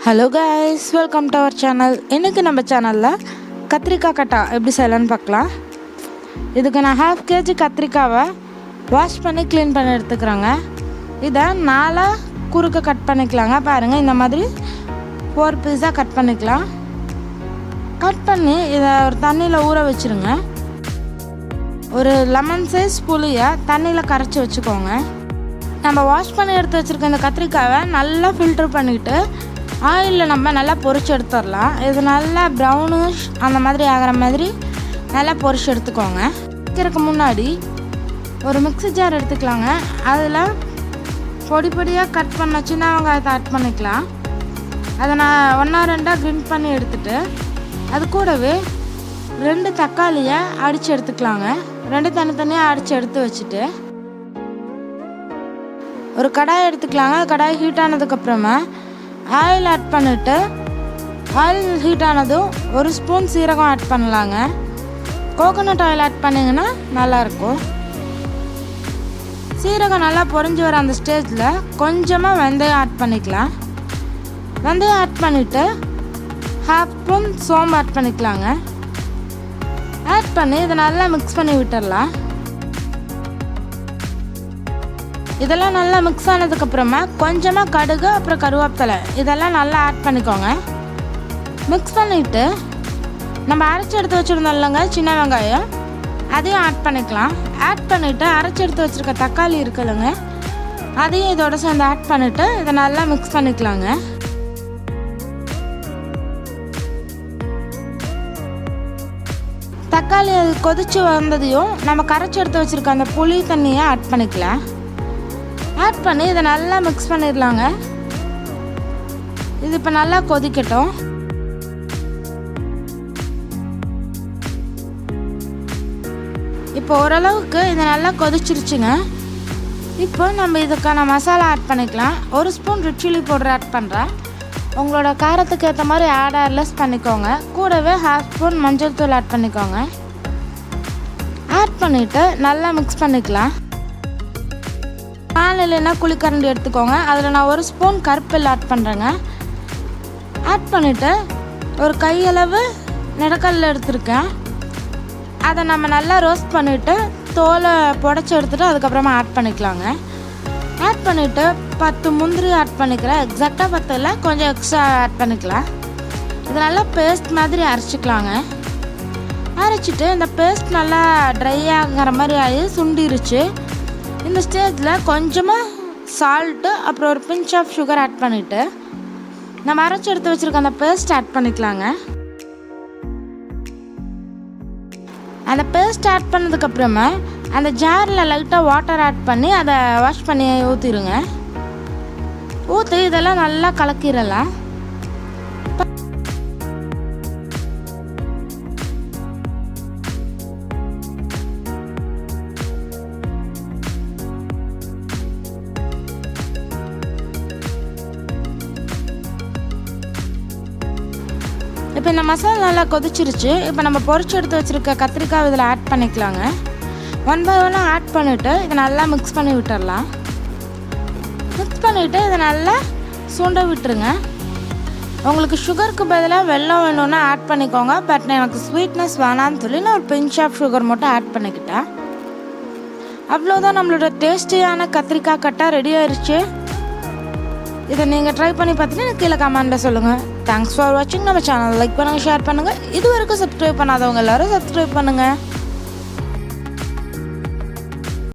Hello guys, welcome to our channel. இன்றைக்கி நம்ம சேனலில் கத்திரிக்காய் கட்டா எப்படி செய்யலான்னு பார்க்கலாம். இதுக்கு நான் 1/2 kg கத்திரிக்காவை வாஷ் பண்ணி க்ளீன் பண்ணி எடுத்துக்கிறேங்க. இதை 4 குறுக்க கட் பண்ணிக்கலாங்க. பாருங்கள், இந்த மாதிரி 4 பீஸாக கட் பண்ணிக்கலாம். கட் பண்ணி இதை ஒரு தண்ணியில் ஊற வச்சுருங்க. ஒரு லெமன் சைஸ் புளியை தண்ணியில் கரைச்சி வச்சுக்கோங்க. நம்ம வாஷ் பண்ணி எடுத்து வச்சுருக்க இந்த கத்திரிக்காவை நல்லா ஃபில்டர் பண்ணிவிட்டு ஆயிலில் நம்ம நல்லா பொரிச்சு எடுத்துடலாம். இது நல்லா ப்ரௌனிஷ் அந்த மாதிரி ஆகிற மாதிரி நல்லா பொரிச்சு எடுத்துக்கோங்க. வைக்கிறதுக்கு முன்னாடி ஒரு மிக்ஸி ஜார் எடுத்துக்கலாங்க. அதில் பொடி பொடியாக கட் பண்ண சின்ன வெங்காயத்தை ஆட் பண்ணிக்கலாம். அதை நான் 1-2 கிரைண்ட் பண்ணி எடுத்துகிட்டு அது கூடவே 2 தக்காளியை அடித்து எடுத்துக்கலாங்க. 2 தனித்தனியாக அடித்து எடுத்து வச்சுட்டு ஒரு கடாய் எடுத்துக்கலாங்க. கடாய் ஹீட் ஆனதுக்கப்புறமா ஆயில் ஆட் பண்ணிவிட்டு ஆயில் ஹீட் ஆனதும் 1 ஸ்பூன் சீரகம் ஆட் பண்ணலாங்க. கோகோனட் ஆயில் ஆட் பண்ணிங்கன்னா நல்லாயிருக்கும். சீரகம் நல்லா பொரிஞ்சு வர அந்த ஸ்டேஜில் கொஞ்சமாக வெந்தயம் ஆட் பண்ணிக்கலாம். வெந்தயம் ஆட் பண்ணிவிட்டு 1/2 ஸ்பூன் சோம்பு ஆட் பண்ணிக்கலாங்க. ஆட் பண்ணி இதை நல்லா மிக்ஸ் பண்ணி விட்டுடலாம். இதெல்லாம் நல்லா மிக்ஸ் ஆனதுக்கப்புறமா கொஞ்சமாக கடுகு அப்புறம் கருவேப்பிலை இதெல்லாம் நல்லா ஆட் பண்ணிக்கோங்க. மிக்ஸ் பண்ணிவிட்டு நம்ம அரைச்சி எடுத்து வச்சுருந்தோம் இல்லைங்க சின்ன வெங்காயம், அதையும் ஆட் பண்ணிக்கலாம். ஆட் பண்ணிவிட்டு அரைச்சி எடுத்து வச்சுருக்க தக்காளி இருக்குல்லங்க, அதையும் இதோட சேர்ந்து ஆட் பண்ணிவிட்டு இதை நல்லா மிக்ஸ் பண்ணிக்கலாங்க. தக்காளி அது கொதித்து வந்ததையும் நம்ம கரைச்சி எடுத்து வச்சுருக்க அந்த புளி தண்ணியை ஆட் பண்ணிக்கலாம். ஆட் பண்ணி இதை நல்லா மிக்ஸ் பண்ணிடலாங்க. இது இப்போ நல்லா கொதிக்கட்டும். இப்போ ஓரளவுக்கு இது நல்லா கொதிச்சிருச்சுங்க. இப்போ நம்ம இதுக்கான மசாலா ஆட் பண்ணிக்கலாம். 1 spoon red chilli powder add பண்ணுறேன். உங்களோட காரத்துக்கு ஏற்ற மாதிரி ஆட் லெஸ் பண்ணிக்கோங்க. கூடவே 1/2 ஸ்பூன் மஞ்சள் தூள் ஆட் பண்ணிக்கோங்க. ஆட் பண்ணிவிட்டு நல்லா மிக்ஸ் பண்ணிக்கலாம். இல்லைன்னா குழிக்கரண்டி எடுத்துக்கோங்க. அதில் நான் 1 ஸ்பூன் கருப்பெல் ஆட் பண்ணுறேங்க. ஆட் பண்ணிவிட்டு ஒரு கையளவு நிலக்கடலை எடுத்துருக்கேன். அதை நம்ம நல்லா ரோஸ்ட் பண்ணிவிட்டு தோலை புடச்சி எடுத்துகிட்டு அதுக்கப்புறமா ஆட் பண்ணிக்கலாங்க. ஆட் பண்ணிவிட்டு 10 முந்திரி ஆட் பண்ணிக்கிறேன். எக்ஸாக்டாக 10 இல்லை, கொஞ்சம் எக்ஸ்ட்ரா ஆட் பண்ணிக்கலாம். இது நல்லா பேஸ்ட் மாதிரி அரைச்சிக்கலாங்க. அரைச்சிட்டு இந்த பேஸ்ட் நல்லா ட்ரை ஆகிற மாதிரி ஆகி சுண்டிருச்சு. இந்த ஸ்டேஜில் கொஞ்சமாக சால்ட்டு அப்புறம் ஒரு பிஞ்ச் ஆஃப் சுகர் ஆட் பண்ணிவிட்டு நம்ம அரைச்சி எடுத்து வச்சுருக்க அந்த பேஸ்ட் ஆட் பண்ணிக்கலாங்க. அந்த பேஸ்ட் ஆட் பண்ணதுக்கப்புறமா அந்த ஜாரில் லைட்டாக வாட்டர் ஆட் பண்ணி அதை வாஷ் பண்ணி ஊற்றிடுங்க. ஊற்றி இதெல்லாம் நல்லா கலக்கிடலாம். இப்போ இந்த மசாலா நல்லா கொதிச்சிருச்சு. இப்போ நம்ம பொரிச்சு எடுத்து வச்சுருக்க கத்திரிக்காய் இதில் ஆட் பண்ணிக்கலாங்க. 1 by 1 ஆட் பண்ணிவிட்டு இதை நல்லா மிக்ஸ் பண்ணி விட்டுடலாம். மிக்ஸ் பண்ணிவிட்டு இதை நல்லா சுண்ட விட்டுருங்க. உங்களுக்கு சுகருக்கு பதிலாக வெல்லம் வேணும்னா ஆட் பண்ணிக்கோங்க. பட் எனக்கு ஸ்வீட்னஸ் வேணான்னு சொல்லி நான் ஒரு பிஞ்ச் ஆஃப் சுகர் மட்டும் ஆட் பண்ணிக்கிட்டேன். அவ்வளோதான், நம்மளோட டேஸ்டியான கத்திரிக்காய் கட்டா ரெடி ஆயிடுச்சு. இதை நீங்கள் ட்ரை பண்ணி பார்த்துட்டு எனக்கு கீழே கமெண்ட்டில் சொல்லுங்கள். தேங்க்ஸ் ஃபார் வாட்சிங். நம்ம சேனல் லைக் பண்ணுங்கள், ஷேர் பண்ணுங்கள். இது வரைக்கும் சப்ஸ்கிரைப் பண்ணாதவங்க எல்லோரும் சப்ஸ்கிரைப் பண்ணுங்கள்.